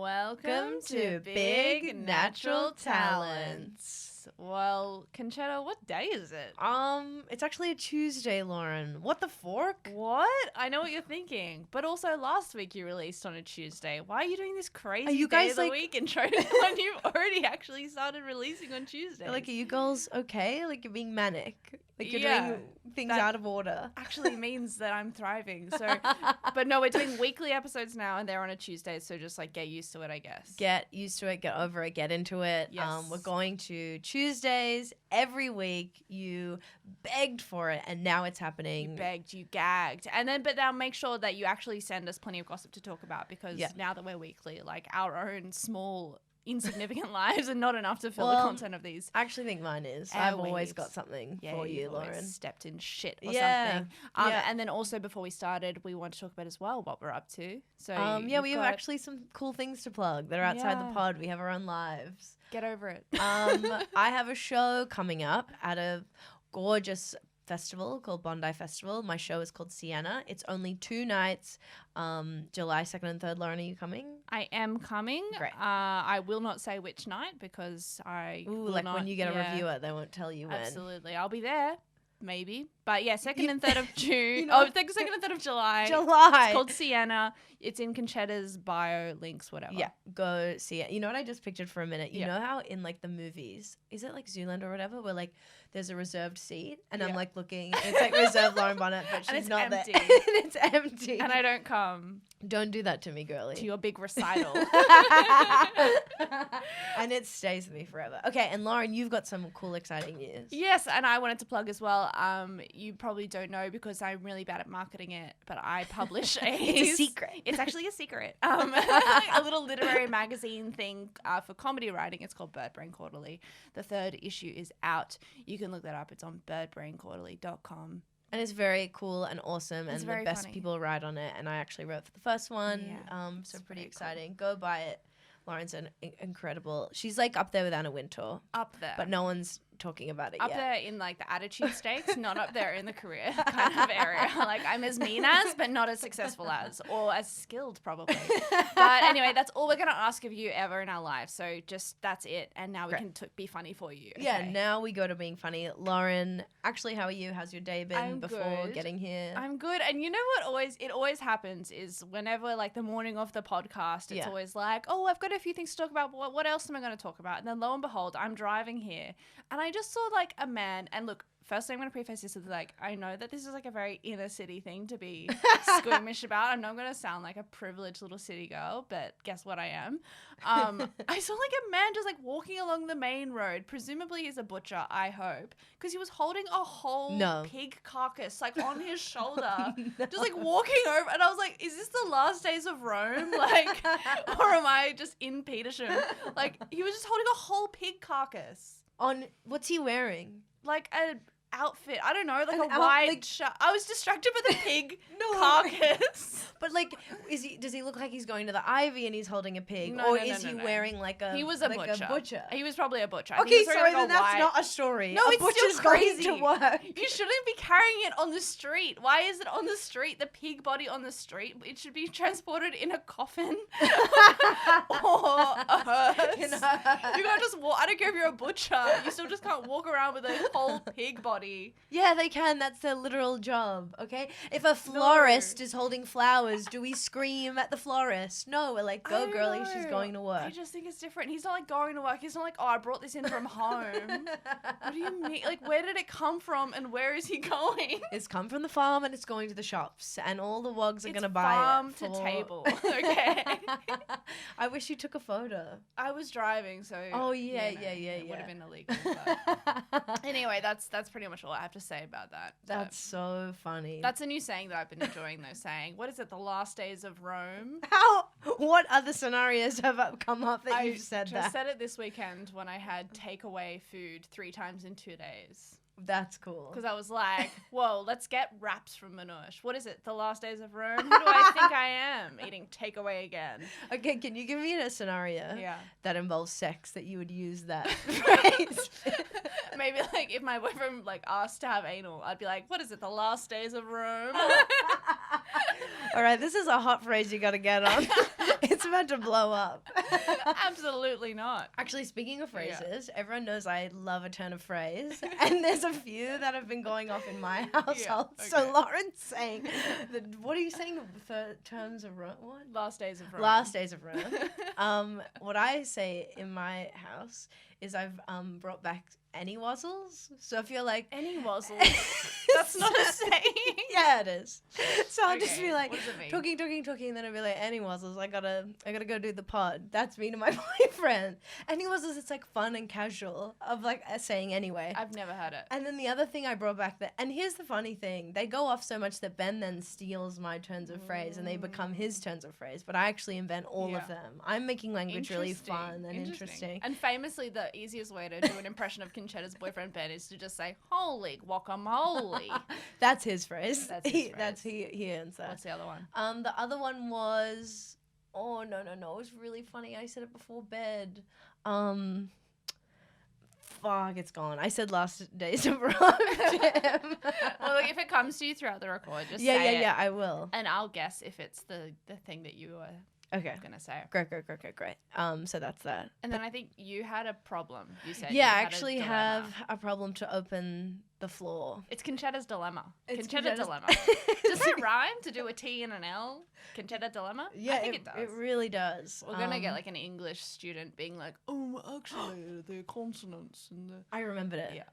Welcome to Big Natural Talents. Well, Conchetta, what day is it? It's actually a Tuesday, Lauren. What the fork? What? I know what you're thinking. But also last week you released on a Tuesday. Why are you doing this crazy you day guys, of the like- week intro when you've already actually started releasing on Tuesday? Like, are you girls okay? Like, you're being manic. Like, you're Yeah, doing things that- out of order. actually means that I'm thriving. So, but no, we're doing weekly episodes now and they're on a Tuesday. So just like get used to it, I guess. Get used to it, get over it, get into it. Yes. We're going to Tuesdays every week. You begged for it, and now it's happening. You begged, you gagged. And then, but now make sure that you actually send us plenty of gossip to talk about because now that we're weekly, like our own small, insignificant lives are not enough to fill the content of these. I actually think mine is. Our I've always weaves. got something Yeah, for you, you've always Lauren. stepped in shit or Yeah. something. Yeah. And then also before we started, we want to talk about as well what we're up to. So Yeah, we have actually some cool things to plug that are outside Yeah. the pod. We have our own lives. get over it. I have a show coming up at a gorgeous festival called Bondi Festival. My show is called Sienna. It's only 2 nights. July 2nd and 3rd. Lauren, are you coming? I am coming. Great. I will not say which night because I Ooh, will like not, when you get a reviewer, they won't tell you when. Absolutely. I'll be there. Maybe. But yeah, 2nd and 3rd of June. You know- 2nd and 3rd of July. July. It's called Sienna. It's in Conchetta's bio, links, whatever. Yeah, go see it. You know what I just pictured for a minute? You Yeah. know how in like the movies, is it like Zoolander or whatever, where like there's a reserved seat and I'm Yeah. like looking, and it's like reserved Lauren Bonnet, but And she's it's not empty. there. And it's empty. And I don't come Don't do that to me, girly. to your big recital. And it stays with me forever. Okay, and Lauren, you've got some cool, exciting news. Yes, and I wanted to plug as well. You probably don't know because I'm really bad at marketing it, but I publish It's a secret. It's actually a secret. A little literary magazine thing for comedy writing. It's called Bird Brain Quarterly. The 3rd issue is out. You can look that up. It's on birdbrainquarterly.com. And it's very cool and awesome, It's and very the best funny. people write on it. And I actually wrote for the first one, Yeah, so it's pretty very cool. exciting. Go buy it. Lauren's incredible. She's like up there with Anna Wintour, Up there. but no one's talking about it Up yet. there in like the attitude stakes, not up there in the career kind of area. Like I'm as mean as, but not as successful as, or as skilled probably. But anyway, that's all we're gonna ask of you ever in our lives. So just that's it, and now we Great. can be funny for you. Yeah, okay? now we go to being funny. Lauren, actually, how are you? How's your day been I'm before good. getting here? I'm good, and you know what? It always happens is whenever like the morning of the podcast, it's Yeah. always like, oh, I've got a few things to talk about. But what else am I going to talk about? And then lo and behold, I'm driving here, and I just saw like a man. And look, firstly, I'm going to preface this with like, I know that this is like a very inner city thing to be squeamish about. I'm not going to sound like a privileged little city girl, but guess what I am. I saw like a man just like walking along the main road. Presumably he's a butcher, I hope, because he was holding a whole pig carcass like on his shoulder, just like walking over. And I was like, is this the last days of Rome? Like, or am I just in Petersham? Like, he was just holding a whole pig carcass. On what's he wearing? Like a outfit. I don't know, like An a wide like- shirt. I was distracted by the pig No. carcass. But like, does he look like he's going to the Ivy and he's holding a pig, No, or no, is no, he no. wearing like a? He was a like butcher. He was probably a butcher. I think he Okay, was wearing, sorry, like, then a that's white- not a story. No, a it's butcher's still crazy. going to work. You shouldn't be carrying it on the street. Why is it on the street? The pig body on the street. It should be transported in a coffin or a hearse. In a You can't just walk. I don't care if you're a butcher. You still just can't walk around with a whole pig body. Yeah, they can. That's their literal job, okay? If a florist is holding flowers, do we scream at the florist? No, we're like, I go, don't girly, know. she's going to work. I just think it's different. He's not like going to work. He's not like, oh, I brought this in from home. What do you mean? Like, where did it come from and where is he going? It's come from the farm and it's going to the shops, and all the wogs are It's going to buy farm it. to for- table, okay? I wish you took a photo. I was driving, so Oh, yeah, you know, yeah. it would have Yeah. been illegal. But anyway, that's pretty much all I have to say about that. But That's so funny. that's a new saying that I've been enjoying. Though saying, what is it? The last days of Rome. How? What other scenarios have come up that I you've said just that? said it this weekend when I had takeaway food 3 times in 2 days. That's cool. Because I was like, whoa, let's get wraps from Manouche. What is it? The last days of Rome? Who do I think I am? Eating takeaway again. Okay, can you give me a scenario Yeah. that involves sex that you would use that phrase? maybe like if my boyfriend like asked to have anal, I'd be like, what is it, the last days of Rome? All right, this is a hot phrase you got to get on. It's about to blow up. Absolutely not. Actually, speaking of phrases, everyone knows I love a turn of phrase, and there's a few that have been going off in my household. okay. So Lauren's saying, what are you saying? The terms of Rome? What? Last days of Rome. Last days of Rome. What I say in my house is I've brought back any wazzles. So I feel like Any wazzles. That's not a saying. Yeah, it is. So I'll just Okay, be like what does it mean? talking, and then I'll be like, any wazzles, I gotta go do the pod. That's me to my boyfriend. Any wazzles, it's like fun and casual of like saying anyway. I've never heard it. And then the other thing I brought back and here's the funny thing, they go off so much that Ben then steals my turns of phrase and they become his turns of phrase, but I actually invent all of them. I'm making language really fun and interesting. And famously, the easiest way to do an impression of Conchetta's boyfriend Ben is to just say, holy guacamole. That's his phrase. That's his phrase. He earns that. What's the other one? The other one was, oh no, it was really funny. I said it before bed. Fuck, it's gone. I said last days of Rome, Jim. Well, like, if it comes to you throughout the record, just say it. Yeah, I will. And I'll guess if it's the thing that you were Okay. going to say. Great. So that's that. And then I think you had a problem. You said Yeah, you I had actually a have dilemma. a problem to open the floor. It's Conchetta's dilemma. It's Conchetta's Conchetta's- dilemma. Does it rhyme to do a T and an L? Conchetta dilemma? Yeah, I think it does. It really does. We're gonna get like an English student being like, actually, the consonants and the. I remembered it. Yeah.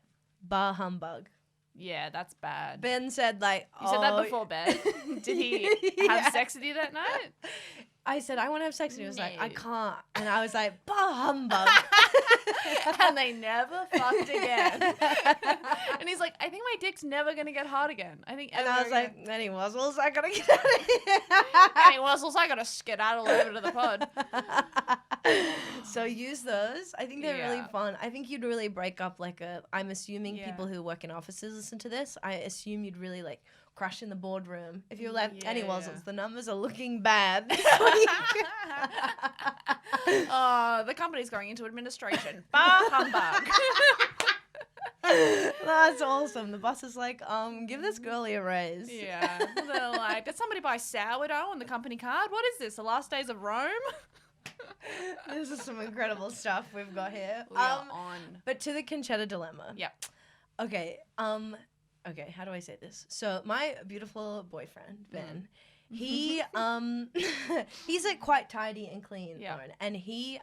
Bah humbug. Yeah, that's bad. Ben said like, You said that before bed. Did he have Yeah. sex with you that night? I said I want to have sex, and he was like, I No. can't, and I was like, bah humbug. And they never fucked again. And he's like, I think my dick's never gonna get hard again. I think. And ever I was again. like, any wazzles, I gotta get out of here. And he was also, I gotta skedaddle over to the pod. So use those. I think they're really Yeah. fun. I think you'd really break up like I'm assuming Yeah. people who work in offices listen to this. I assume you'd really like crash in the boardroom. If you're like, any Yeah. wazzles, the numbers are looking bad. Oh, the company's going into administration. Bah humbug. That's awesome. The boss is like, give this girlie a raise. Yeah. They're like, did somebody buy sourdough on the company card? What is this? The last days of Rome? This is some incredible stuff we've got here. We are on. But to the Conchetta dilemma. Yep. Okay. Okay, how do I say this? So my beautiful boyfriend, Ben, he he's like quite tidy and clean, Yeah. Lauren. And he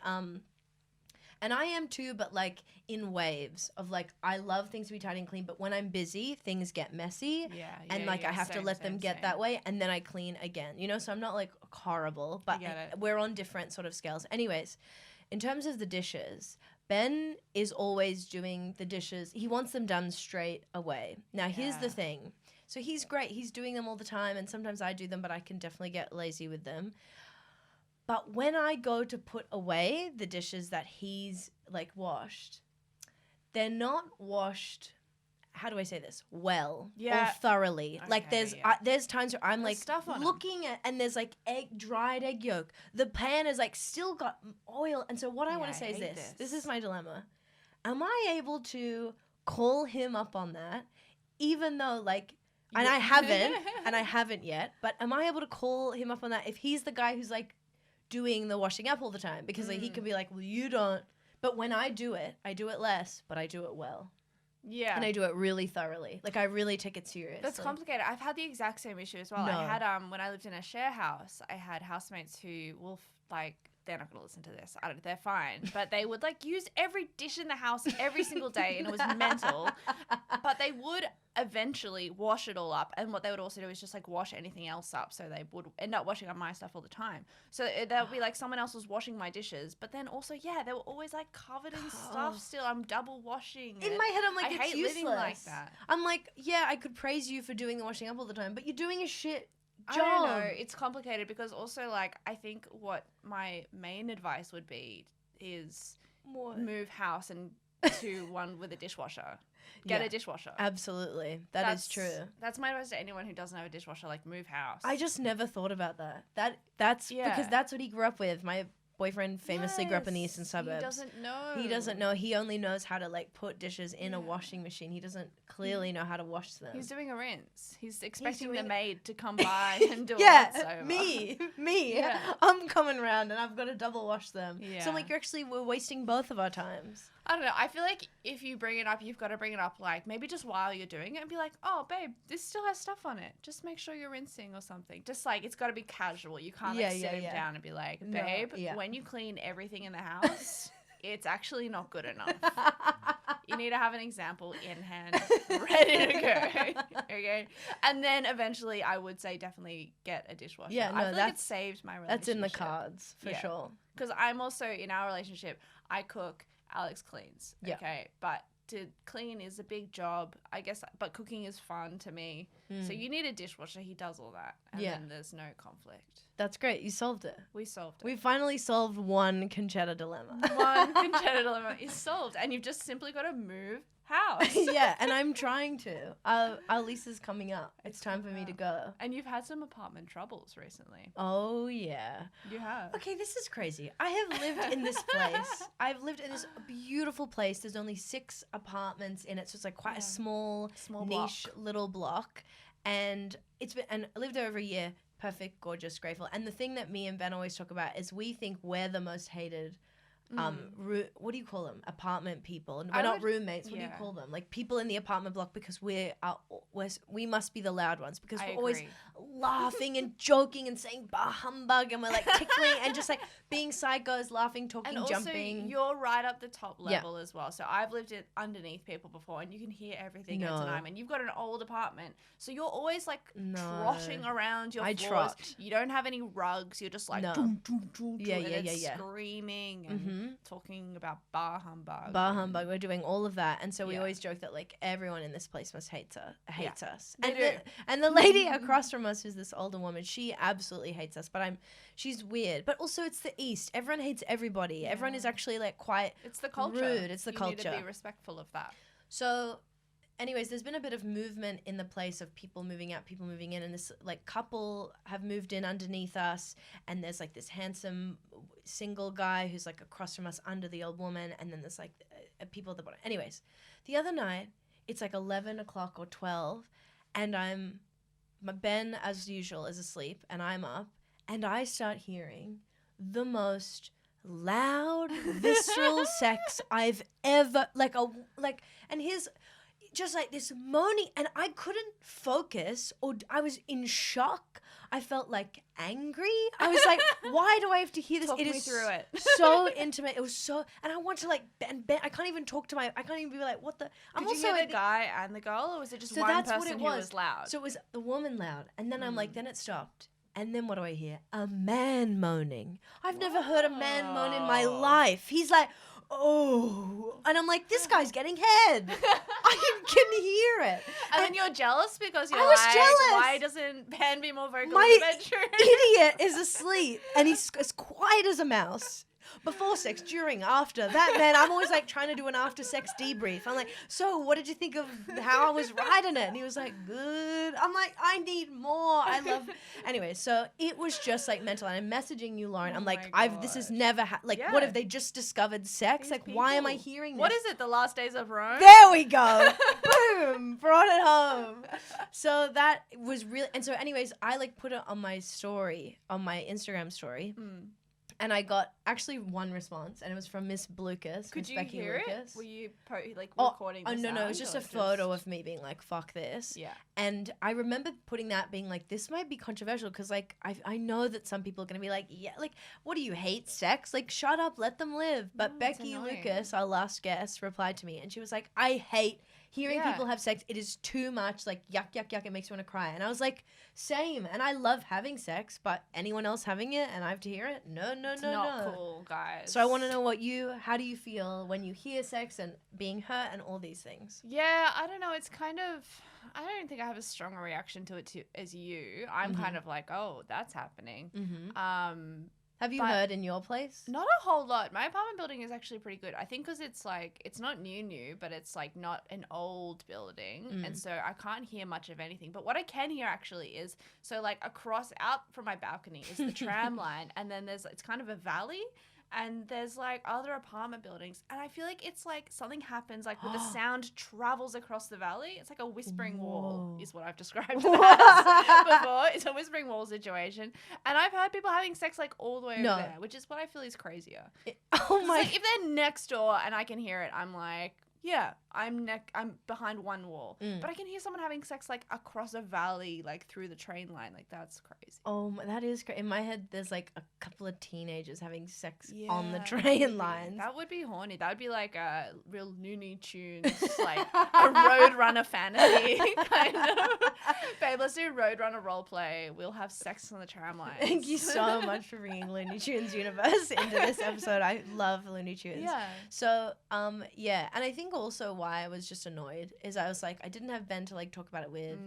and I am too, but like in waves of like I love things to be tidy and clean, but when I'm busy, things get messy. Yeah. And like I have to let them get that way, and then I clean again, you know. So I'm not like horrible, but get it. we're on different sort of scales. Anyways, in terms of the dishes, Ben is always doing the dishes. He wants them done straight away. Now here's the Yeah. thing. So he's great. He's doing them all the time, and sometimes I do them, but I can definitely get lazy with them. But when I go to put away the dishes that he's like washed, they're not washed. How do I say this? Well, Yeah. or thoroughly. Like Okay, there's yeah. there's times where I'm There's like stuff on 'em. looking at, and there's like dried egg yolk. The pan is like still got oil, and so what I Yeah, want I to say is hate this. this. This is my dilemma. Am I able to call him up on that, even though like, and I haven't yet, but am I able to call him up on that if he's the guy who's like doing the washing up all the time? Because like, he could be like, well, you don't. But when I do it less, but I do it well. Yeah. And I do it really thoroughly. Like I really take it seriously. That's complicated. I've had the exact same issue as well. No. I had when I lived in a share house, I had housemates who will like they're not going to listen to this. I don't, they're fine, but they would like use every dish in the house every single day, and it was mental. But they would eventually wash it all up, and what they would also do is just like wash anything else up. So they would end up washing up my stuff all the time. So there would be like someone else was washing my dishes, but then also they were always like covered in stuff. Still, I'm double washing. In and my head, I'm like, I it's hate useless. living like that. I'm like, yeah, I could praise you for doing the washing up all the time, but you're doing a shit job. I don't know. It's complicated because also like I think what my main advice would be is What? move house and to one with a dishwasher. Get Yeah. a dishwasher. Absolutely. That's true. That's my advice to anyone who doesn't have a dishwasher. Like move house. I just never thought about that. That's because Yeah. that's what he grew up with. My boyfriend famously grew up in the eastern Yes, suburbs. He doesn't know. He doesn't know. He only knows how to like put dishes in a washing machine. He doesn't clearly know how to wash them. He's doing a rinse. He's expecting the doing- maid to come by and do a yeah, rinse over. me. Yeah. I'm coming around and I've got to double wash them. So Yeah. I'm like, we're wasting both of our times. I don't know. I feel like if you bring it up, you've got to bring it up like maybe just while you're doing it and be like, oh, babe, this still has stuff on it. Just make sure you're rinsing or something. Just like it's got to be casual. You can't Yeah, like sit yeah, him yeah. down and be like, No, babe, yeah. when you clean everything in the house, it's actually not good enough. You need to have an example in hand, ready to go. Okay. And then eventually I would say definitely get a dishwasher. Yeah, no, I feel like it that's- saved my relationship. That's in the cards for Yeah. sure. Because I'm also in our relationship, I cook, Alex cleans. Yeah. Okay. But to clean is a big job, I guess, but cooking is fun to me. So you need a dishwasher. He does all that. And Yeah. then there's no conflict. That's great. You solved it. We solved it. We finally solved one Conchetta dilemma. One conchetta dilemma is solved. And you've just simply got to move house. Yeah, and I'm trying to. Our lease is coming up. It's time for me to go. And you've had some apartment troubles recently. Oh, yeah. You have. Okay, this is crazy. I have lived in this place. I've lived in this beautiful place. There's only 6 apartments in it, so it's like quite a small niche block. little block. And I lived there over a year. Perfect, gorgeous, grateful. And the thing that me and Ben always talk about is we think we're the most hated what do you call them? Apartment people. And we're not roommates. What do you call them? Like people in the apartment block because we must be the loud ones because we're always laughing and joking and saying bah humbug and we're like tickling and just like being psychos, laughing, talking, and jumping. Also, you're right up the top level as well. So I've lived it underneath people before and you can hear everything at a time. And you've got an old apartment. So you're always like trotting around your floors. Trot. You don't have any rugs. You're just like screaming and talking about bar humbug. Bar humbug. We're doing all of that. And so we always joke that like everyone in this place must hates us. They do. And the lady across from us who's this older woman, she absolutely hates us. But she's weird. But also it's the East. Everyone hates everybody. Yeah. Everyone is actually like quite It's the culture. rude. It's the culture. You need to be respectful of that. So anyways, there's been a bit of movement in the place of people moving out, people moving in, and this like couple have moved in underneath us, and there's like this handsome single guy who's like across from us under the old woman, and then there's like people at the bottom. Anyways, the other night, it's like 11 o'clock or 12, and Ben, as usual, is asleep, and I'm up, and I start hearing the most loud, visceral sex I've ever, and his... just like this moaning, and I couldn't focus, or I was in shock. I felt like angry. I was like, why do I have to hear this? Talk me through it. So intimate. It was so, and I want to like Ben. I can't even talk to I can't even be like, what the? Did you hear the guy and the girl, or was it just So one that's what person it who was loud? So it was the woman loud, and then I'm like, then it stopped. And then what do I hear? A man moaning. I've never heard a man moan in my life. He's like, oh. And I'm like, this guy's getting head. I can hear it. And then you're jealous because you're I was jealous. Why doesn't Ben be more vocal My in the bedroom? idiot is asleep, and he's as quiet as a mouse. Before sex, during, after. That man, I'm always like trying to do an after sex debrief. I'm like, so what did you think of how I was riding it? And he was like, good. I'm like, I need more. I love. Anyway, so it was just like mental. And I'm messaging you, Lauren. I'm like, this is never what if they just discovered sex? These like, why am I people. hearing this? What is it? The Last Days of Rome? There we go. Boom. Brought it home. So that was really, and so anyways, I like put it on my story, on my Instagram story. And I got actually one response, and it was from Miss Blucas. Could Miss you Becky hear Lucas. it? Were you recording the no, it was sound, just a photo of me being like, fuck this. Yeah. And I remember putting that being like, this might be controversial because like I know that some people are going to be like, yeah, like, what do you hate sex? Like, shut up, let them live. But No, it's Becky annoying. Lucas, our last guest, replied to me, and she was like, I hate hearing Yeah. people have sex. It is too much. Like, yuck, yuck, yuck. It makes me want to cry. And I was like, same. And I love having sex, but anyone else having it and I have to hear it? No, It's not cool, guys. So I want to know how do you feel when you hear sex and being hurt and all these things? Yeah, I don't know. It's kind of, I don't think I have as strong a reaction to it as you. I'm kind of like, oh, that's happening. Have you But- heard in your place? Not a whole lot. My apartment building is actually pretty good. I think because it's like, it's not new, but it's like not an old building. Mm. And so I can't hear much of anything. But what I can hear actually is, so like across out from my balcony is the tram line. And then it's kind of a valley. And there's like other apartment buildings. And I feel like it's like something happens, like with the sound travels across the valley. It's like a whispering wall, Whoa. is what I've described it as before. It's a whispering wall situation. And I've heard people having sex like all the way No. over there, which is what I feel is crazier. Oh It's my. like if they're next door and I can hear it, I'm like, yeah, I'm behind one wall. Mm. But I can hear someone having sex like across a valley, like through the train line. Like that's crazy. Oh, that is great. In my head, there's like a couple of teenagers having sex on the Yeah, train maybe. lines. That would be horny. That would be like a real Looney Tunes, like a Roadrunner fantasy kind of. Babe, let's do Roadrunner roleplay. We'll have sex on the tram lines. Thank you so much for bringing Looney Tunes universe into this episode. I love Looney Tunes. Yeah. So, yeah, and I think also why I was just annoyed is I was like, I didn't have Ben to like talk about it with.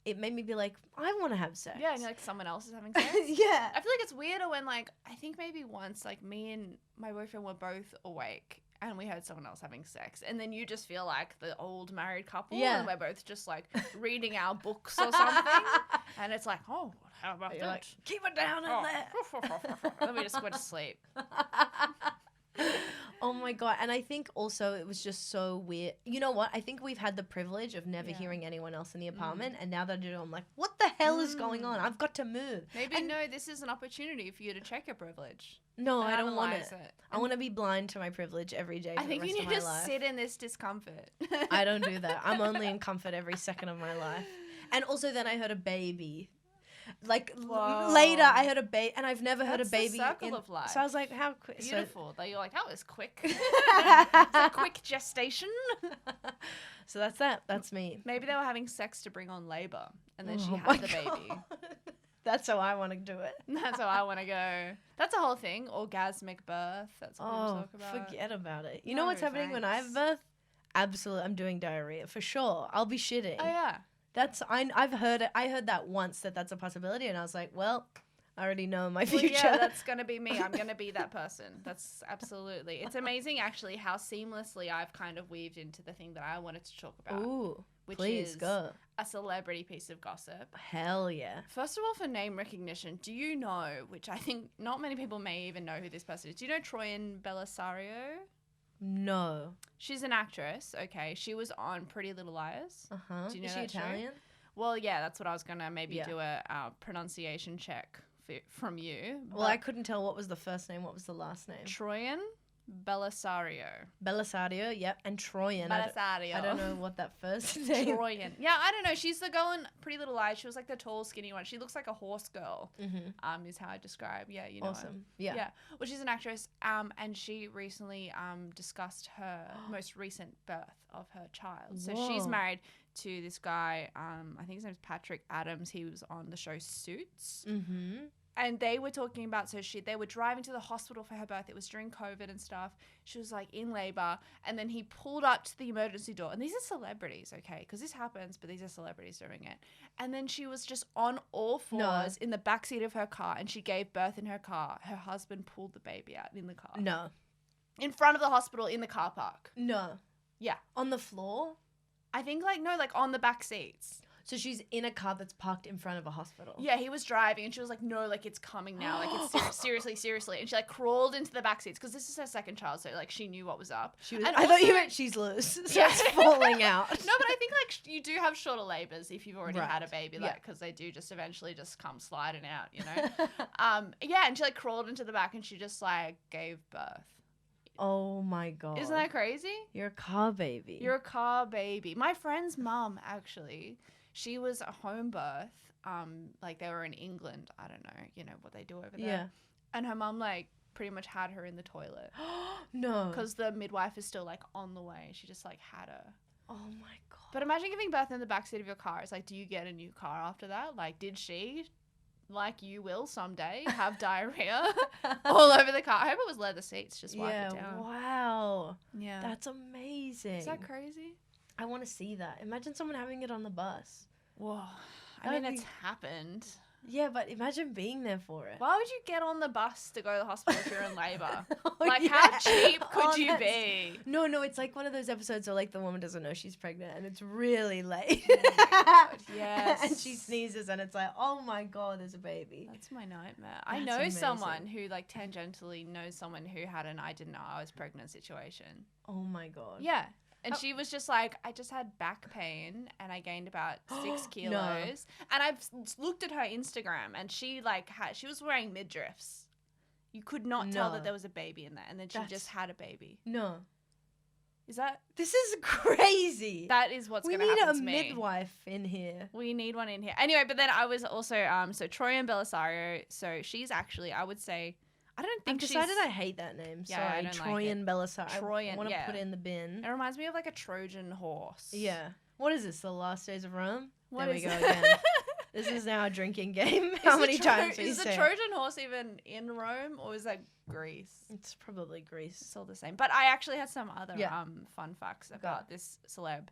It made me be like, I want to have sex. Yeah, and like someone else is having sex. Yeah. I feel like it's weirder when like I think maybe once like me and my boyfriend were both awake and we heard someone else having sex, and then you just feel like the old married couple, Yeah. and we're both just like reading our books or something, and it's like, oh, how about You're that? like, keep it down in Oh. there. And then we just went to sleep. Oh my god. And I think also it was just so weird. You know what? I think we've had the privilege of never Yeah. hearing anyone else in the apartment, and now that I do, I'm like, what the hell is going on? I've got to move. Maybe And- no, this is an opportunity for you to check your privilege. No, and I don't want it. analyze it. I want to be blind to my privilege every day for I think the you rest need of to my life. sit in this discomfort. I don't do that. I'm only in comfort every second of my life. And also then I heard a baby. Like Whoa. later I heard a baby, and I've never heard a That's the baby. circle of life. So I was like, how quick? Beautiful. That you're like, that was quick. It's a quick gestation. So that's that. That's me. Maybe they were having sex to bring on labor, and then she Oh my had the baby. God. That's how I want to do it. That's how I want to go. That's a whole thing. Orgasmic birth. That's what people Oh, talk about. forget about it. You know No, what's happening when I have thanks. birth? Absolutely, I'm doing diarrhea for sure. I'll be shitting. Oh yeah. I've heard it. I heard that once that's a possibility, and I was like, well, I already know my Well, future. yeah, that's gonna be me. I'm gonna be that person. That's absolutely. It's amazing, actually, how seamlessly I've kind of weaved into the thing that I wanted to talk about, Ooh, which please is go. a celebrity piece of gossip. Hell yeah. First of all, for name recognition, do you know, which I think not many people may even know who this person is, do you know Troyan Bellisario? No. She's an actress, okay. She was on Pretty Little Liars. Uh huh. Do you know Is she that show? Italian? Well, yeah, that's what I was going to maybe Yeah. do a pronunciation check from you. Well, I couldn't tell what was the first name, what was the last name. Troyan Bellisario. Bellisario, yep, and Troyan. Bellisario. I don't know what that first name. Troyan. Yeah, I don't know. She's the girl in Pretty Little Liars. She was like the tall, skinny one. She looks like a horse girl. Mm-hmm. Is how I describe. Yeah, you know. her. Awesome. Yeah. Yeah. Well, she's an actress. And she recently discussed her most recent birth of her child. So she's Whoa. married to this guy. I think his name's Patrick Adams. He was on the show Suits. Mm-hmm. And they were talking about, they were driving to the hospital for her birth. It was during COVID and stuff. She was like in labor. And then he pulled up to the emergency door. And these are celebrities, okay? Because this happens, but these are celebrities doing it. And then she was just on all fours in the backseat of her car. And she gave birth in her car. Her husband pulled the baby out in the car. No. In front of the hospital in the car park. No. Yeah. On the floor? I think like on the back seats. So she's in a car that's parked in front of a hospital. Yeah, he was driving, and she was like, "No, like it's coming now, like it's seriously." And she like crawled into the back seats because this is her second child, so like she knew what was up. She was, And I thought you also- meant she's loose. So Yeah. it's falling out. No, but I think like you do have shorter labors if you've already Right. had a baby, Yeah. like because they do just eventually just come sliding out, you know. Yeah, and she like crawled into the back and she just like gave birth. Oh my god. Isn't that crazy? You're a car baby. You're a car baby. My friend's mum, actually, she was a home birth. Like they were in England. I don't know, you know what they do over there. Yeah. And her mum like pretty much had her in the toilet No. because the midwife is still like on the way. She just like had her. Oh my god. But imagine giving birth in the backseat of your car. It's like, do you get a new car after that? Like, did she, like you will someday, have diarrhea all over the car? I hope it was leather seats. Just wipe it down. Wow. Yeah. That's amazing. Is that crazy? I want to see that. Imagine someone having it on the bus. Whoa. I That'd mean, be- it's happened. Yeah, but imagine being there for it. Why would you get on the bus to go to the hospital if you're in labour? Oh, Like, yeah. how cheap could Oh, you that's- be? No, it's like one of those episodes where like the woman doesn't know she's pregnant and it's really late. Oh my God, yes. And she sneezes and it's like, oh my God, there's a baby. That's my nightmare. I That's know amazing. someone who, like, tangentially knows someone who had an I didn't know I was pregnant situation. Oh my God. Yeah. And Oh. she was just like, I just had back pain and I gained about 6 No. kilos. And I've looked at her Instagram and she like she was wearing midriffs. You could not tell No. that there was a baby in there. And then she That's- just had a baby. No. Is that This is crazy. that is what's we going to need happen a to me? midwife in here. We need one in here. Anyway, but then I was also so Troyan Bellisario. So she's actually, I would say, I don't I've think she's. decided I hate that name. Yeah, I Sorry, don't like Troyan Belisarius. Troyan, I want to yeah. put it in the bin. It reminds me of like a Trojan horse. Yeah. What is this? The Last Days of Rome? What there we is go it? again. This is now a drinking game. How Is the many Tro- times do you is the say it? Trojan horse even in Rome or is that Greece? It's probably Greece. It's all the same. But I actually had some other Yeah. fun facts about this celeb.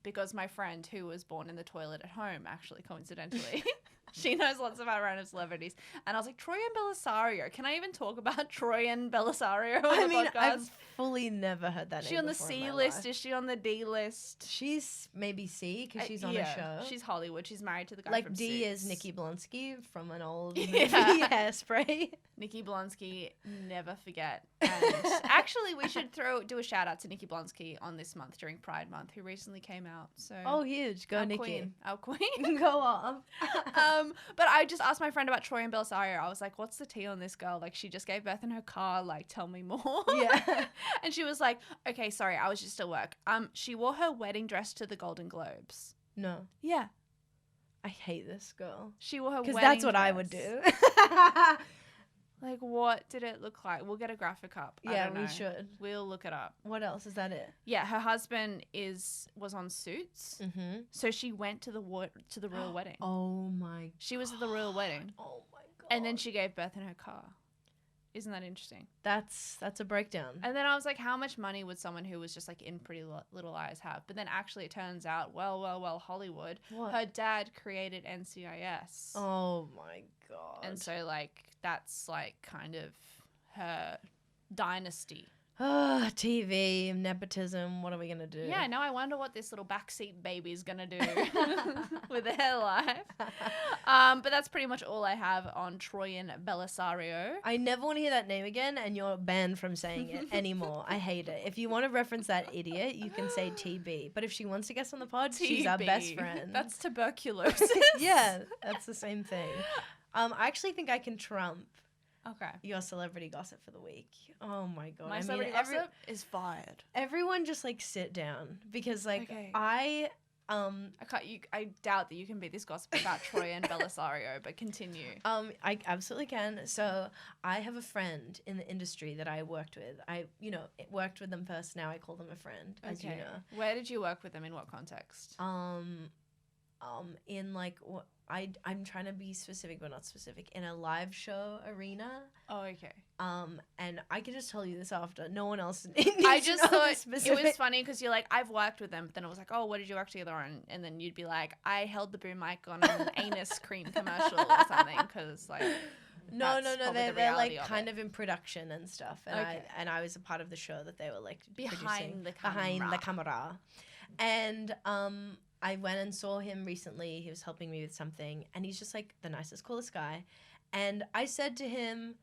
Because my friend who was born in the toilet at home, actually coincidentally, she knows lots about random celebrities. And I was like, Troyan Bellisario. Can I even talk about Troyan Bellisario on I the mean, podcast? I've fully never heard that Is name she on the before in C my list? life. Is she on the D list? She's maybe C because she's on yeah, a show. She's Hollywood. She's married to the guy like from D Suits. is Nikki Blonsky from an old movie, Yeah. Hairspray. Nikki Blonsky, never forget. And actually, we should do a shout out to Nikki Blonsky on this month during Pride Month, who recently came out. So Oh, huge. Go, our Nikki. our queen. Go off. But I just asked my friend about Troyan Bellisario. I was like, "What's the tea on this girl? Like, she just gave birth in her car. Like, tell me more." Yeah. And she was like, "Okay, sorry, I was just at work. She wore her wedding dress to the Golden Globes. No. Yeah, I hate this girl. she wore her Because wedding that's what I would dress. do. Like, what did it look like? We'll get a graphic up. I Yeah, don't know. we should. We'll look it up. What else? Is that it? Yeah, her husband was on Suits, Mm-hmm. so she went to the royal wedding. Oh my. She was at the royal wedding, Oh my god. and then she gave birth in her car. Isn't that interesting? That's a breakdown. And then I was like, how much money would someone who was just like in Pretty Little Liars have? But then actually, it turns out, well, Hollywood. What? Her dad created NCIS, Oh my god. and so like that's like kind of her dynasty. TV, nepotism, what are we gonna do? Yeah, now I wonder what this little backseat baby's gonna do with their life. But that's pretty much all I have on Troyan Bellisario. I never want to hear that name again, and you're banned from saying it anymore. I hate it. If you want to reference that idiot, you can say TB. But if she wants to guest on the pod, she's our best TB. friend. That's tuberculosis. Yeah, that's the same thing. I actually think I can trump Okay. your celebrity gossip for the week. Oh my god. My I mean, celebrity gossip is fired. everyone just like sit down because like Okay. I I doubt that you can be this gossip about Troyan Bellisario, but continue. I absolutely can. So I have a friend in the industry that I worked with. I worked with them first. Now I call them a friend, as you know. Where did you work with them? In what context? In like what I'm trying to be specific but not specific, in a live show arena. Oh, okay. And I can just tell you this after. No one else. I just thought it specific. was funny because you're like, I've worked with them, but then it was like, oh, what did you work together on? And then you'd be like, I held the boom mic on an anus cream commercial or something because like. No, that's probably they're the like reality of kind it. of in production and stuff, and Okay. I was a part of the show that they were like Behind producing the behind the camera. camera, and I went and saw him recently. He was helping me with something, and he's just like the nicest, coolest guy, and I said to him,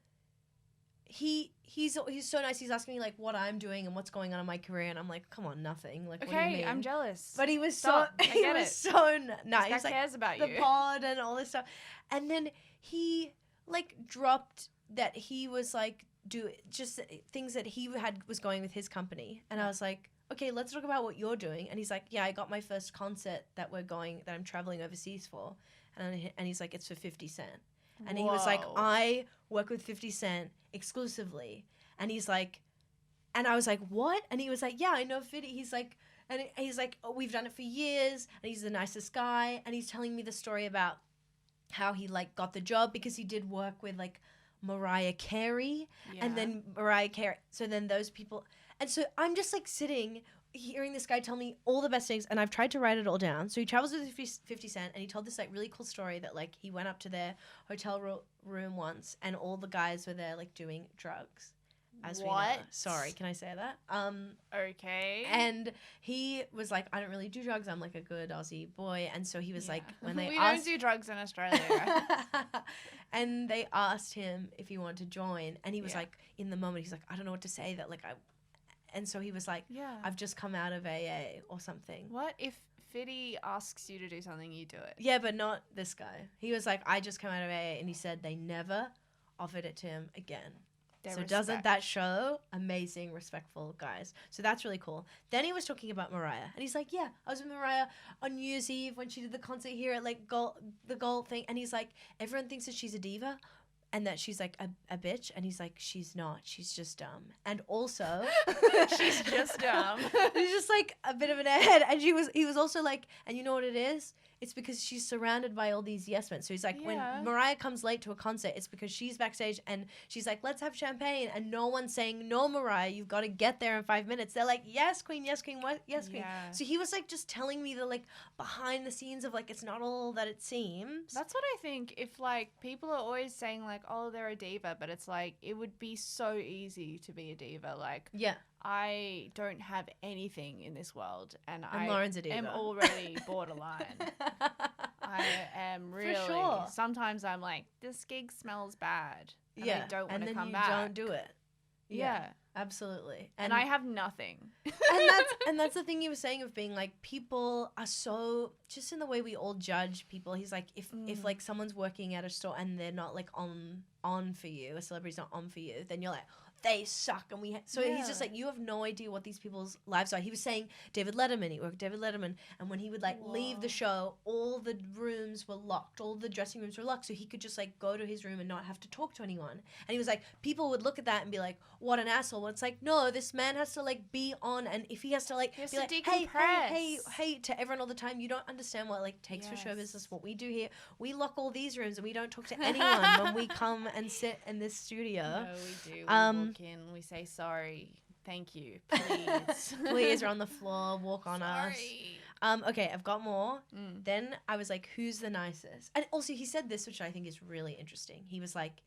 he's so nice. He's asking me like what I'm doing and what's going on in my career, and I'm like, come on, nothing. Like, what do you Okay, mean? I'm jealous. But he was Stop. I he get was it. so nice. This guy He's like, cares about the you. pod and all this stuff. And then he like dropped that he was like just things that he was going with his company. And I was like, okay, let's talk about what you're doing. And he's like, yeah, I got my first concert that I'm traveling overseas for. And he's like, it's for 50 Cent. And he was like, Whoa. I work with 50 Cent exclusively. And he's like, and I was like, what? And he was like, yeah, I know 50. He's like, and he's like, oh, we've done it for years. And he's the nicest guy. And he's telling me the story about how he like got the job because he did work with like Mariah Carey. Yeah. And then Mariah Carey. So then those people. And so I'm just like sitting hearing this guy tell me all the best things, and I've tried to write it all down. So he travels with 50 Cent, and he told this like really cool story that like he went up to their hotel room once, and all the guys were there like doing drugs. As we know. What? Sorry, can I say that? Okay. And he was like, I don't really do drugs. I'm like a good Aussie boy. And so he was like, when they we asked, don't do drugs in Australia. and they asked him if he wanted to join, and he was Yeah. like, in the moment, he's like, I don't know what to say. That like and so he was like, Yeah. I've just come out of AA or something. What if Fiddy asks you to do something, you do it? Yeah, but not this guy. He was like, I just come out of AA, and he said they never offered it to him again. Their So doesn't respect. that show amazing, respectful guys? So that's really cool. Then he was talking about Mariah, and he's like, yeah, I was with Mariah on New Year's Eve when she did the concert here at like the Gold thing, and he's like, everyone thinks that she's a diva and that she's like a bitch, and he's like, she's not, she's just dumb. And also She's just dumb. he's just like a bit of an airhead, and he was also like, and you know what it is? It's because she's surrounded by all these yes men. So he's like, Yeah. when Mariah comes late to a concert, it's because she's backstage and she's like, let's have champagne. And no one's saying, no, Mariah, you've got to get there in 5 minutes. They're like, yes, queen, what? Yes, queen. Yeah. So he was like just telling me the like behind the scenes of like, it's not all that it seems. That's what I think. If like people are always saying like, oh, they're a diva, but it's like it would be so easy to be a diva. Like yeah. I don't have anything in this world, and And Lauren's a diva. am already borderline. I am really. sure. Sometimes I'm like, this gig smells bad. And I don't want and to then come you back. don't do it. Yeah. Absolutely. And I have nothing. and that's the thing he was saying of being like, people are so just in the way we all judge people. He's like, if like someone's working at a store and they're not like on for you, a celebrity's not on for you, then you're like, they suck. And he's just Yeah. like, you have no idea what these people's lives are. He was saying David Letterman, he worked with David Letterman, and when he would like leave the Whoa. show, all the rooms were locked, all the dressing rooms were locked, so he could just like go to his room and not have to talk to anyone. And he was like, people would look at that and be like, what an asshole. Well, it's like, no, this man has to like be on, and if he has to like He has be to like, decompress. hey to everyone all the time, you don't understand what like takes for show Yes. business. What we do here, we lock all these rooms and we don't talk to anyone when we come and sit in this studio. No, we do. We walk in, we say sorry, thank you, please. Please, are on the floor, walk on us. Sorry. Okay, I've got more. Mm. Then I was like, who's the nicest? And also he said this, which I think is really interesting. He's like,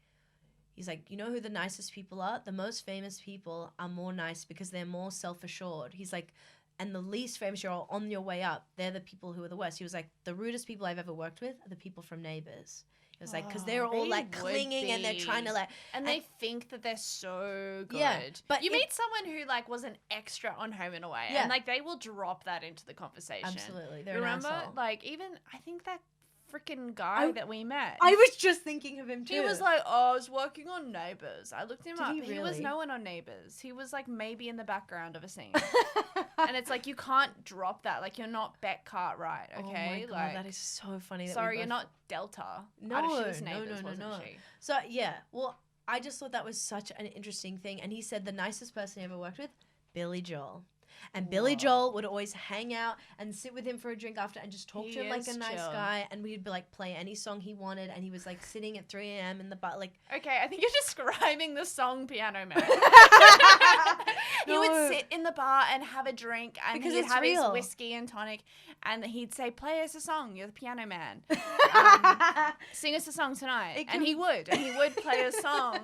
you know who the nicest people are? The most famous people are more nice because they're more self-assured. He's like, and the least famous, you're on your way up, they're the people who are the worst. He was like, the rudest people I've ever worked with are the people from Neighbours. It was like, because they're all they like would clinging and they're trying to be. like, And they think that they're so good. Yeah, but you it- meet someone who like was an extra on Home and Away, Yeah. and like they will drop that into the conversation. absolutely, they're Remember, an asshole. like even I think that freaking guy I- that we met. I was just thinking of him too. He was like, oh, I was working on Neighbours. I looked him Did up. he He was really? no one on Neighbours. He was like maybe in the background of a scene. And it's like you can't drop that. Like you're not Beck Cartwright, okay? Oh my God, like that is so funny. That we sorry, you're both- not Delta. No, she was no, Neighbours, no, wasn't no. she? So yeah, well, I just thought that was such an interesting thing. And he said the nicest person he ever worked with, Billy Joel. And Billy Whoa. Joel would always hang out and sit with him for a drink after and just talk He to him like is a nice chill. guy. And we'd be like play any song he wanted. And he was like sitting at 3 a.m. in the bar, like. Okay, I think you're describing the song Piano Man. He No. would sit in the bar and have a drink, and Because he'd it's have real. his whiskey and tonic, and he'd say, "Play us a song. You're the piano man. Sing us a song tonight." It And he can- would play a song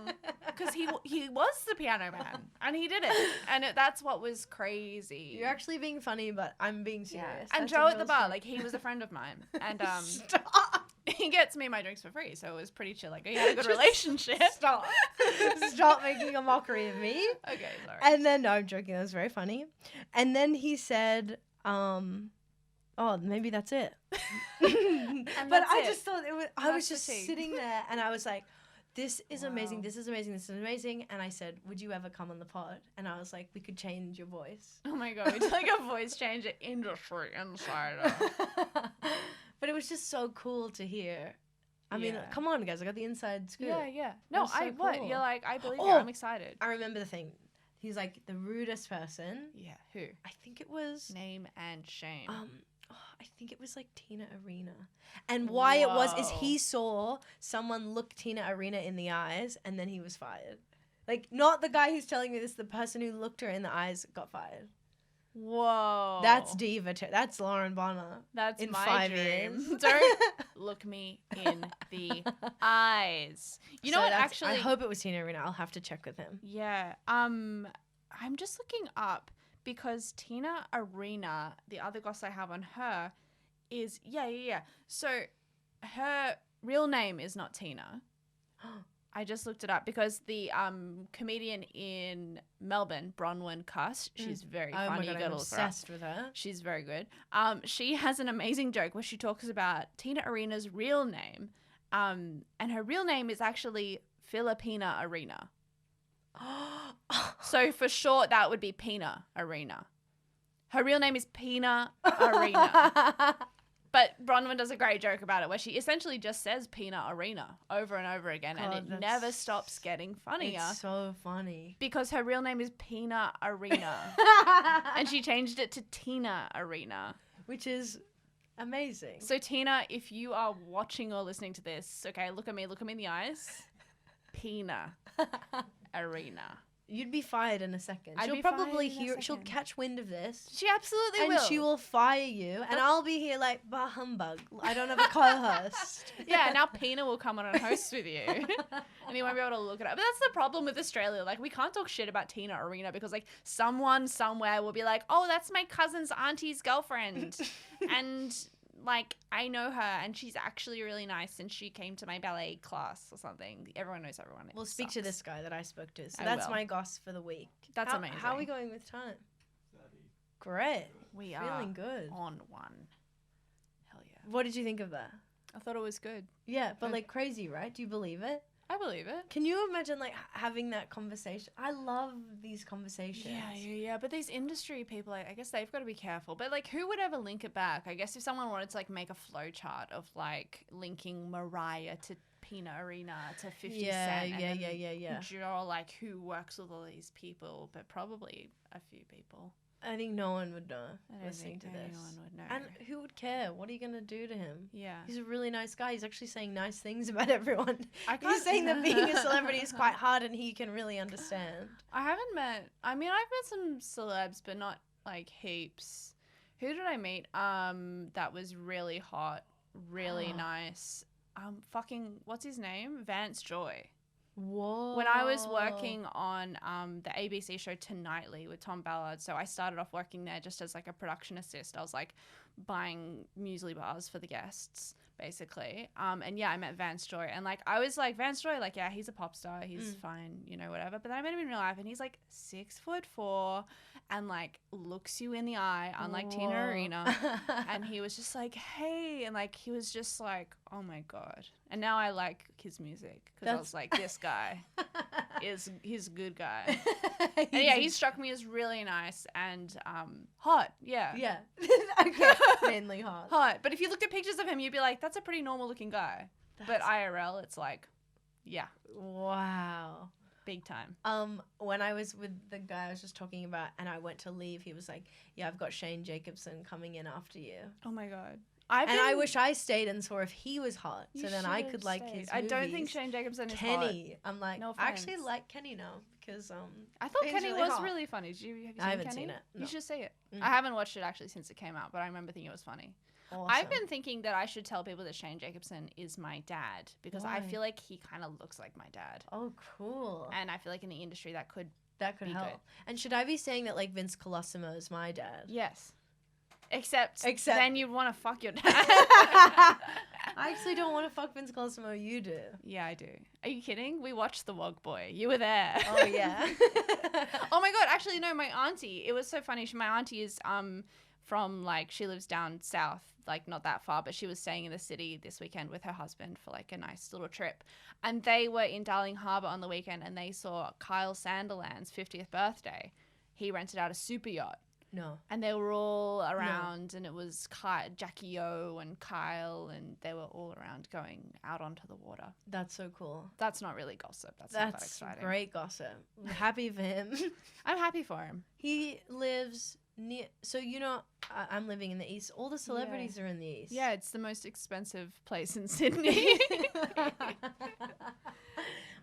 because he was the piano man, and he did it, and that's what was crazy. You're actually being funny, but I'm being serious. yeah. And That's a Joe at real the bar, story. like he was a friend of mine, and Stop. he gets me my drinks for free, so it was pretty chill. Like we had a good Just relationship. Stop. Stop making a mockery of me. Okay, sorry. And then, no, I'm joking. That was very funny. And then he said, oh, maybe that's it. But that's I it. just thought it was, I was That's the just tea. sitting there and I was like, this is amazing. Wow. This is amazing. This is amazing. And I said, would you ever come on the pod? And I was like, we could change your voice. Oh my god, it's like a voice changer industry insider. But it was just so cool to hear. I mean, Yeah. come on, guys. I got the inside scoop. Yeah. No, was so what? cool. You're like, I believe you. Oh. I'm excited. I remember the thing. He's like the rudest person. Yeah, who? I think it was Name and shame. I think it was like Tina Arena. And why it was is Whoa. he saw someone look Tina Arena in the eyes and then he was fired. Like, not the guy who's telling me this, the person who looked her in the eyes got fired. Whoa. That's diva. That's Lauren Bonner. That's in my 5 dream. years. Don't look me in the eyes. You know So what? that's- Actually, I hope it was Tina Arena. I'll have to check with him. yeah. I'm just looking up because Tina Arena, the other goss I have on her, is yeah. So her real name is not Tina. I just looked it up because the comedian in Melbourne, Bronwyn Cuss, she's very Oh funny. my You god, gotta I'm look her up. obsessed with her. She's very good. She has an amazing joke where she talks about Tina Arena's real name. And her real name is actually Filipina Arena. So for short, that would be Pina Arena. Her real name is Pina Arena. But Bronwyn does a great joke about it where she essentially just says Pina Arena over and over again. God, and it that's- never stops getting funnier. It's so funny. Because her real name is Pina Arena. And she changed it to Tina Arena. Which is amazing. So Tina, if you are watching or listening to this, okay, look at me in the eyes. Pina Arena. You'd be fired in a second. I'd She'll be probably fired in a hear. She'll second. catch wind of this. She absolutely And will. she will fire you, and I'll be here like, bah humbug. I don't have a co-host. Yeah, now Pina will come on and host with you. And you won't be able to look it up. But that's the problem with Australia. Like, we can't talk shit about Tina Arena because, like, someone somewhere will be like, oh, that's my cousin's auntie's girlfriend. And, like, I know her and she's actually really nice and she came to my ballet class or something. Everyone knows everyone. It We'll speak to sucks. this guy that I spoke to. So I that's will. my goss for the week. That's how, amazing. How are we going with time? Great. We are Feeling good. on one. Hell yeah. What did you think of that? I thought it was good. Yeah, but Okay. like crazy, right? Do you believe it? I believe it. Can you imagine like having that conversation? I love these conversations. Yeah. But these industry people, I guess they've got to be careful. But like, who would ever link it back? I guess if someone wanted to like make a flow chart of like linking Mariah to Pina Arena to 50 Yeah, Cent. and then yeah. draw like who works with all these people, but probably a few people. I think no one would know I don't listening think to this. anyone would know. And who would care? What are you gonna do to him? Yeah. He's a really nice guy. He's actually saying nice things about everyone. I He's can't- saying that being a celebrity is quite hard and he can really understand. I haven't met. I mean, I've met some celebs, but not like heaps. Who did I meet? That was really hot, really nice. Fucking what's his name? Vance Joy. Whoa. When I was working on the ABC show Tonightly with Tom Ballard, so I started off working there just as like a production assist. I was like buying muesli bars for the guests, basically. And yeah, I met Vance Joy, and like I was like, Vance Joy, like, yeah, he's a pop star, he's fine, you know, whatever. But then I met him in real life, and he's like 6'4" and like looks you in the eye, unlike Tina Whoa. Arena. And he was just like, hey, and like he was just like, oh my god. And now I like his music because I was like, this guy he's a good guy. And yeah, he struck me as really nice and hot. Yeah. Yeah. Okay. Mainly hot. Hot. But if you looked at pictures of him, you'd be like, that's a pretty normal looking guy. But IRL, it's like, yeah, Wow. big time. When I was with the guy I was just talking about and I went to leave, he was like, yeah, I've got Shane Jacobson coming in after you. Oh my god. I wish I stayed and saw if he was hot, You so then I should've could like stayed. his I don't think movies. Shane Jacobson is hot. Kenny. I'm like, No I actually offense. like Kenny now because I thought He's Kenny really was hot. really funny. Have you seen I haven't Kenny? seen it, no. You should see it. Mm. I haven't watched it actually since it came out, but I remember thinking it was funny. awesome. I've been thinking that I should tell people that Shane Jacobson is my dad because I Why? feel like he kind of looks like my dad. Oh, cool. And I feel like in the industry that could. That could be help. good. And should I be saying that like Vince Colosimo is my dad? Yes. Except Except- then you'd want to fuck your dad. I actually don't want to fuck Vince Colosimo. You do. Yeah, I do. Are you kidding? We watched The Wog Boy. You were there. Oh yeah. Oh my god, actually no, my auntie. It was so funny. My auntie is from like she lives down south, like not that far, but she was staying in the city this weekend with her husband for like a nice little trip. And they were in Darling Harbour on the weekend and they saw Kyle Sanderland's 50th birthday. He rented out a super yacht. No. And they were all around, and it was Jackie O and Kyle, and they were all around going out onto the water. That's so cool. That's not really gossip. That's not that That's exciting. great gossip. I'm happy for him. I'm happy for him. He lives near. So you know, I'm living in the east. All the celebrities are in the east. Yeah, it's the most expensive place in Sydney.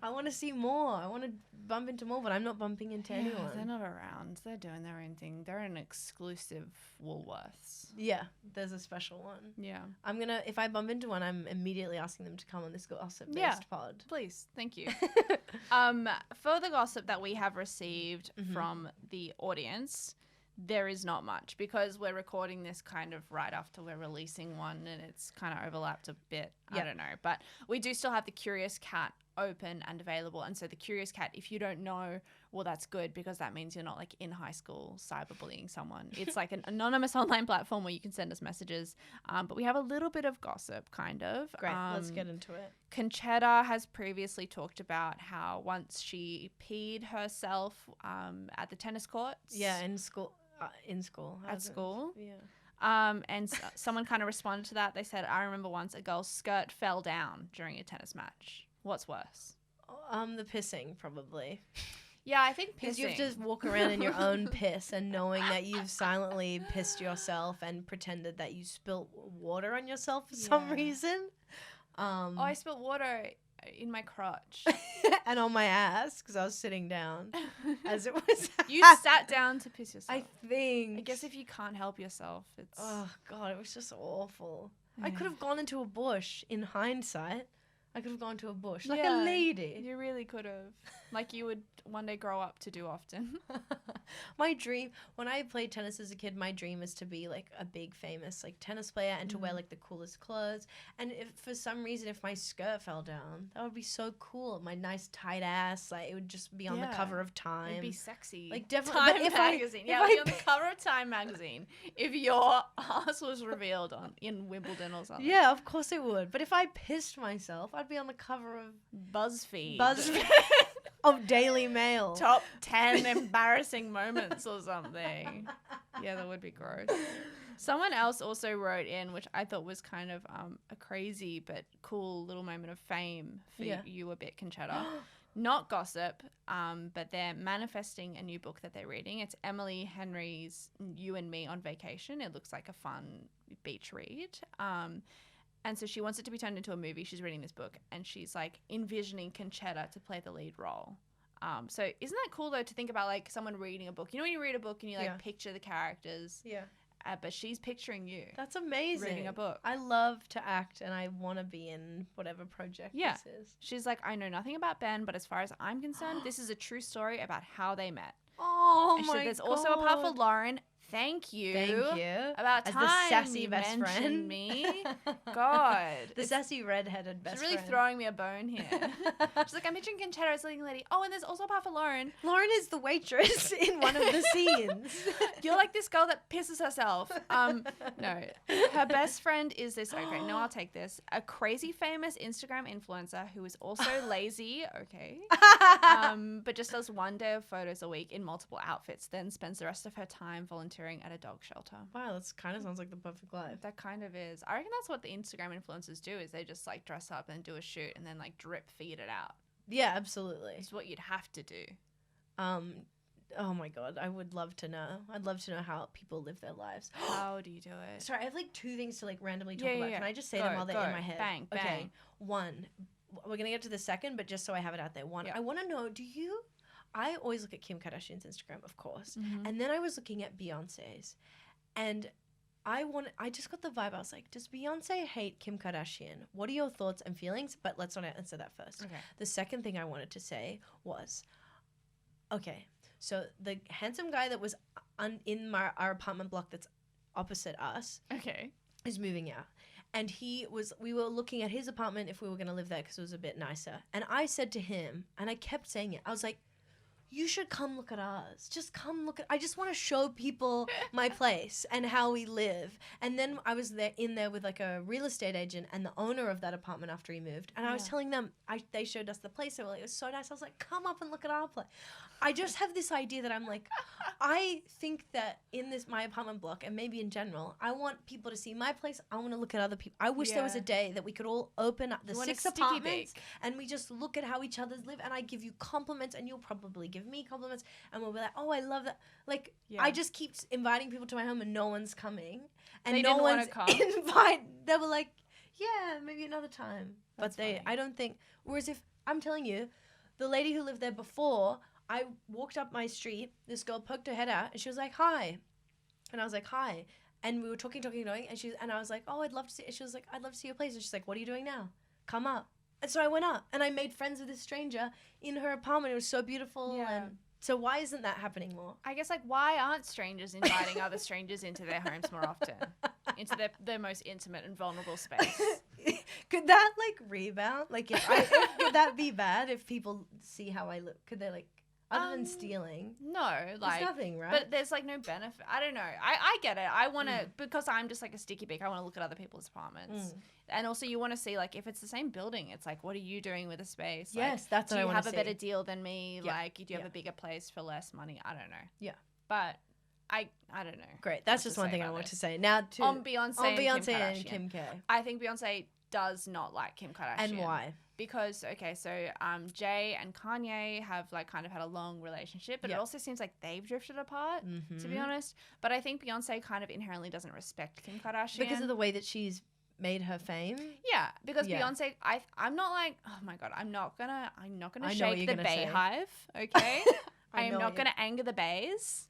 I want to see more. I want to bump into more, but I'm not bumping into anyone. They're not around. They're doing their own thing. They're an exclusive Woolworths. Yeah, there's a special one. Yeah. If I bump into one, I'm immediately asking them to come on this gossip-based pod. Please. Thank you. For the gossip that we have received from the audience, there is not much because we're recording this kind of right after we're releasing one and it's kind of overlapped a bit. I don't know. But we do still have the Curious Cat open and available. And so the Curious Cat, if you don't know, well, that's good because that means you're not like in high school cyberbullying someone. It's like an anonymous online platform where you can send us messages. But we have a little bit of gossip, kind of. Great. Let's get into it. Conchetta has previously talked about how once she peed herself at the tennis courts. Yeah, in school. At school. Yeah. And someone kind of responded to that. They said, I remember once a girl's skirt fell down during a tennis match. What's worse? The pissing, probably. Yeah, I think Because pissing. you have to walk around in your own piss and knowing that you've silently pissed yourself and pretended that you spilt water on yourself for some reason. I spilled water in my crotch. And on my ass because I was sitting down as it was. You sat down to piss yourself. I think. I guess if you can't help yourself, it's... Oh, God, it was just awful. I could have gone into a bush in hindsight. I could have gone to a bush like a lady. You really could have. Like you would one day grow up to do often. My dream, when I played tennis as a kid, my dream is to be like a big famous like tennis player and to wear like the coolest clothes. And if for some reason, if my skirt fell down, that would be so cool. My nice tight ass, like it would just be on the cover of Time. It'd be sexy. Like definitely. Time magazine. Yeah, it'd be on the cover of Time magazine if your ass was revealed in Wimbledon or something. Yeah, of course it would. But if I pissed myself, I'd be on the cover of BuzzFeed. of Daily Mail. Top 10 embarrassing moments or something. Yeah, that would be gross. Someone else also wrote in, which I thought was kind of a crazy but cool little moment of fame for you a bit, Conchetta. Not gossip, but they're manifesting a new book that they're reading. It's Emily Henry's You and Me on Vacation. It looks like a fun beach read. And so she wants it to be turned into a movie. She's reading this book and she's like envisioning Conchetta to play the lead role. So isn't that cool though to think about like someone reading a book? You know when you read a book and you like picture the characters? Yeah. But she's picturing you. That's amazing. Reading a book. I love to act and I want to be in whatever project this is. She's like, I know nothing about Ben, but as far as I'm concerned, this is a true story about how they met. Oh and my God. There's also a part for Lauren. Thank you. As About time the sassy you best mentioned friend. me. God. The sassy redheaded best She's really friend. throwing me a bone here. She's like, I'm picturing Conchetta as a leading lady. Oh, and there's also a part for Lauren. Lauren is the waitress in one of the scenes. You're like this girl that pisses herself. No. Her best friend is this, okay, no, I'll take this. A crazy famous Instagram influencer who is also lazy, okay, but just does one day of photos a week in multiple outfits, then spends the rest of her time volunteering at a dog shelter. Wow, that kind of sounds like the perfect life. That kind of is. I reckon that's what the Instagram influencers do is they just like dress up and do a shoot and then like drip feed it out. Yeah, absolutely. It's what you'd have to do. Oh my God, I would love to know. I'd love to know how people live their lives. How do you do it? Sorry, I have like two things to like randomly talk about. Yeah. Can I just say them while they're in my head? Bang, Okay. bang. One, we're going to get to the second, but just so I have it out there. One, Yeah. I want to know, I always look at Kim Kardashian's Instagram, of course. Mm-hmm. And then I was looking at Beyonce's. And I just got the vibe. I was like, does Beyonce hate Kim Kardashian? What are your thoughts and feelings? But let's not answer that first. Okay. The second thing I wanted to say was, okay, so the handsome guy that was in our apartment block that's opposite us Okay. is moving out. And we were looking at his apartment if we were going to live there because it was a bit nicer. And I said to him, and I kept saying it, I was like, you should come look at ours. Just come look at, I just want to show people my place and how we live. And then I was in there with like a real estate agent and the owner of that apartment after he moved. And I was telling them, they showed us the place. They were like, it was so nice. I was like, come up and look at our place. I just have this idea that I'm like, I think that in my apartment block and maybe in general, I want people to see my place. I want to look at other people. I wish there was a day that we could all open up the 6 apartments and we just look at how each other's live and I give you compliments and you'll probably give me compliments and we'll be like, oh, I love that. Like, I just keep inviting people to my home and no one's coming. And they no didn't one's want to come. They were like, yeah, maybe another time. That's but funny. I don't think, whereas if, I'm telling you, the lady who lived there before, I walked up my street. This girl poked her head out, and she was like, "Hi," and I was like, "Hi," and we were talking, and I was like, "Oh, I'd love to see." And she was like, "I'd love to see your place," and she's like, "What are you doing now? Come up." And so I went up, and I made friends with this stranger in her apartment. It was so beautiful. Yeah. And so why isn't that happening more? I guess, like, why aren't strangers inviting other strangers into their homes more often? Into their most intimate and vulnerable space? Could that, like, rebound? Like, could that be bad if people see how I look? Could they, like, other than stealing? No, There's like, nothing, right? but there's, like, no benefit. I don't know. I get it. I want to, because I'm just, like, a sticky beak, I want to look at other people's apartments. And also you want to see, like, if it's the same building, it's like, what are you doing with the space? Yes, like, that's what I want to see. Do you have a better deal than me? Yeah. Like, do you have a bigger place for less money? I don't know. Yeah. But I don't know. Great. That's what just to one say thing I about want this. to say. Now to On Beyonce, and Kim K. I think Beyonce does not like Kim Kardashian. And why? Because, okay, so Jay and Kanye have, like, kind of had a long relationship, but it also seems like they've drifted apart, to be honest. But I think Beyonce kind of inherently doesn't respect Kim Kardashian. Because of the way that she's made her fame. Yeah, because Yeah. Beyonce, I'm not like, oh my God, I'm not gonna I know shake what the you're gonna say. Beehive, okay? I am know not what gonna anger the bays,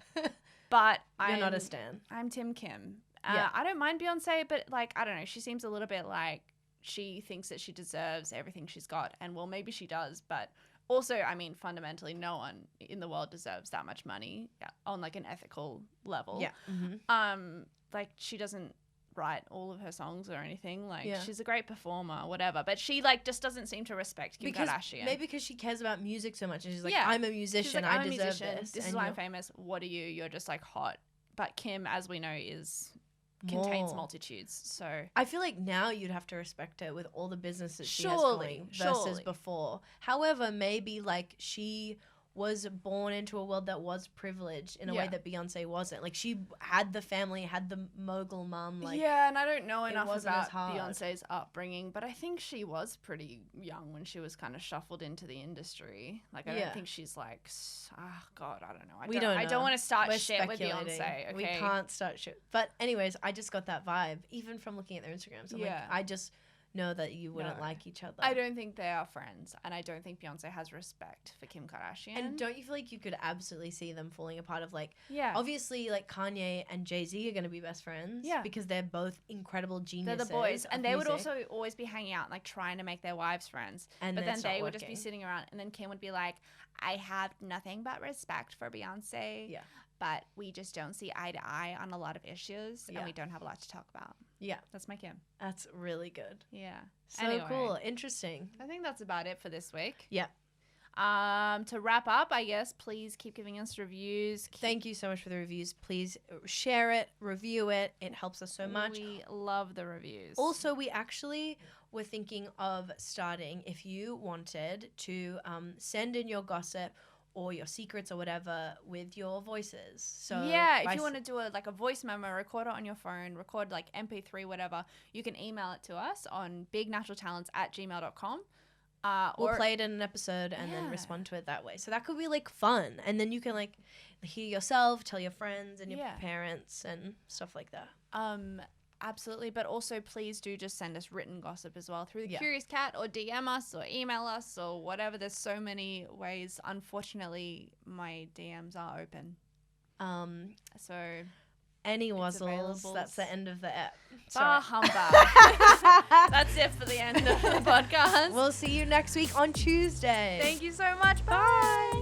but You're not a stan. I'm Tim Kim. Yeah. I don't mind Beyonce, but, like, I don't know, she seems a little bit like she thinks that she deserves everything she's got, and, well, maybe she does, but also, I mean, fundamentally, no one in the world deserves that much money on, like, an ethical level. Yeah. Like, she doesn't write all of her songs or anything. Like, Yeah. she's a great performer, whatever, but she, like, just doesn't seem to respect Kim Kardashian. Maybe because she cares about music so much, and she's like, Yeah. I'm a musician, She's like, I I'm a deserve musician. this. This and is why I'm you're famous. What are you? You're just, like, hot. But Kim, as we know, contains more. multitudes. So I feel like now you'd have to respect her with all the business that she has Surely, going versus surely. before. However, maybe like she was born into a world that was privileged in a way Yeah. that Beyonce wasn't. Like she had the family, had the mogul mum. Like yeah, and I don't know it enough wasn't as about hard. Beyonce's upbringing, but I think she was pretty young when she was kind of shuffled into the industry. Like, I Yeah. don't think she's like, God, I don't know. We don't I know. don't want to start We're shit with speculating. Beyonce. Okay, We can't start shit. But anyways, I just got that vibe even from looking at their Instagrams. I'm Yeah. like, I just know that you wouldn't No. like each other. I don't think they are friends, and I don't think Beyonce has respect for Kim Kardashian. And don't you feel like you could absolutely see them falling apart of like yeah, obviously like Kanye and Jay-Z are going to be best friends Yeah. because they're both incredible they're geniuses. the boys, of and they would music. also always be hanging out, like trying to make their wives friends. And But then it's not they would just be working. sitting around, and then Kim would be like, I have nothing but respect for Beyonce. Yeah. But we just don't see eye to eye on a lot of issues, Yeah. and we don't have a lot to talk about. Yeah. That's my Kim. That's really good. Yeah. So Anyway. cool. Interesting. I think that's about it for this week. Yeah. To wrap up, I guess, please keep giving us reviews. Thank you so much for the reviews. Please share it, review it. It helps us so much. We love the reviews. Also, we actually were thinking of starting, if you wanted to send in your gossip or your secrets or whatever with your voices. So yeah, by if you want to do a voice memo, record it on your phone, record like MP3, whatever, you can email it to us on bignaturaltalents@gmail.com. We'll play it in an episode and then Yeah. respond to it that way. So that could be like fun. And then you can like hear yourself, tell your friends and your Yeah. parents and stuff like that. Absolutely, but also please do just send us written gossip as well through the Yeah. Curious Cat, or DM us or email us or whatever. There's so many ways. Unfortunately, my DMs are open. So Any It's wuzzles, that's the availables. end of the app. bah humbug. That's it for the end of the podcast. We'll see you next week on Tuesday. Thank you so much. Bye.